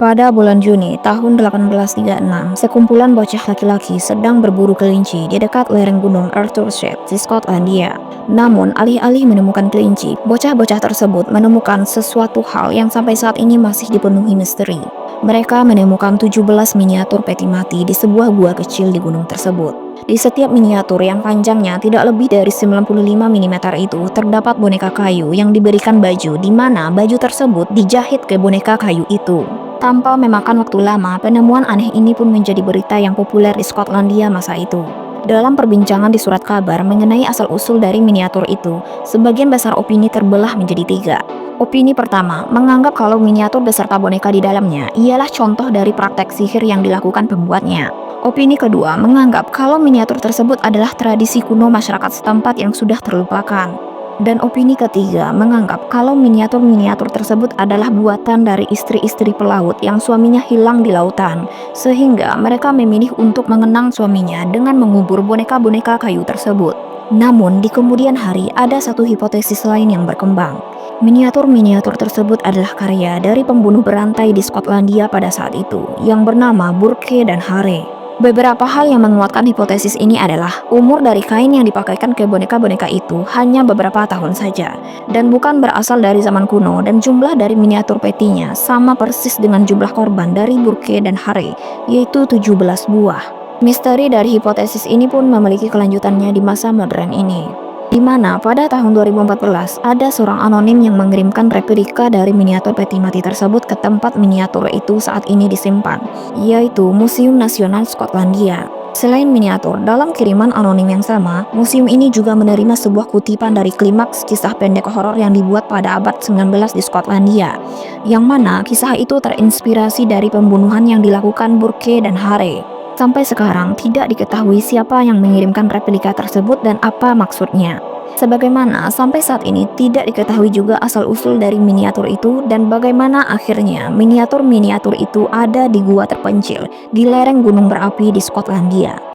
Pada bulan Juni tahun 1836, sekumpulan bocah laki-laki sedang berburu kelinci di dekat lereng gunung Arthurshire di Skotlandia. Namun, alih-alih menemukan kelinci, bocah-bocah tersebut menemukan sesuatu hal yang sampai saat ini masih dipenuhi misteri. Mereka menemukan 17 miniatur peti mati di sebuah gua kecil di gunung tersebut. Di setiap miniatur yang panjangnya tidak lebih dari 95 mm itu terdapat boneka kayu yang diberikan baju di mana baju tersebut dijahit ke boneka kayu itu. Tanpa memakan waktu lama, penemuan aneh ini pun menjadi berita yang populer di Skotlandia masa itu. Dalam perbincangan di surat kabar mengenai asal-usul dari miniatur itu, sebagian besar opini terbelah menjadi tiga. Opini pertama, menganggap kalau miniatur beserta boneka di dalamnya ialah contoh dari praktek sihir yang dilakukan pembuatnya. Opini kedua, menganggap kalau miniatur tersebut adalah tradisi kuno masyarakat setempat yang sudah terlupakan. Dan opini ketiga menganggap kalau miniatur-miniatur tersebut adalah buatan dari istri-istri pelaut yang suaminya hilang di lautan, sehingga mereka memilih untuk mengenang suaminya dengan mengubur boneka-boneka kayu tersebut. Namun, di kemudian hari ada satu hipotesis lain yang berkembang. Miniatur-miniatur tersebut adalah karya dari pembunuh berantai di Skotlandia pada saat itu, yang bernama Burke dan Hare. Beberapa hal yang menguatkan hipotesis ini adalah umur dari kain yang dipakaikan ke boneka-boneka itu hanya beberapa tahun saja, dan bukan berasal dari zaman kuno, dan jumlah dari miniatur petinya sama persis dengan jumlah korban dari Burke dan Hare, yaitu 17 buah. Misteri dari hipotesis ini pun memiliki kelanjutannya di masa modern ini, di mana pada tahun 2014 ada seorang anonim yang mengirimkan replika dari miniatur peti mati tersebut ke tempat miniatur itu saat ini disimpan, yaitu Museum Nasional Skotlandia. Selain miniatur, dalam kiriman anonim yang sama, museum ini juga menerima sebuah kutipan dari klimaks kisah pendek horor yang dibuat pada abad 19 di Skotlandia, yang mana kisah itu terinspirasi dari pembunuhan yang dilakukan Burke dan Hare. Sampai sekarang tidak diketahui siapa yang mengirimkan replika tersebut dan apa maksudnya. Sebagaimana sampai saat ini tidak diketahui juga asal-usul dari miniatur itu dan bagaimana akhirnya miniatur-miniatur itu ada di gua terpencil di lereng gunung berapi di Skotlandia.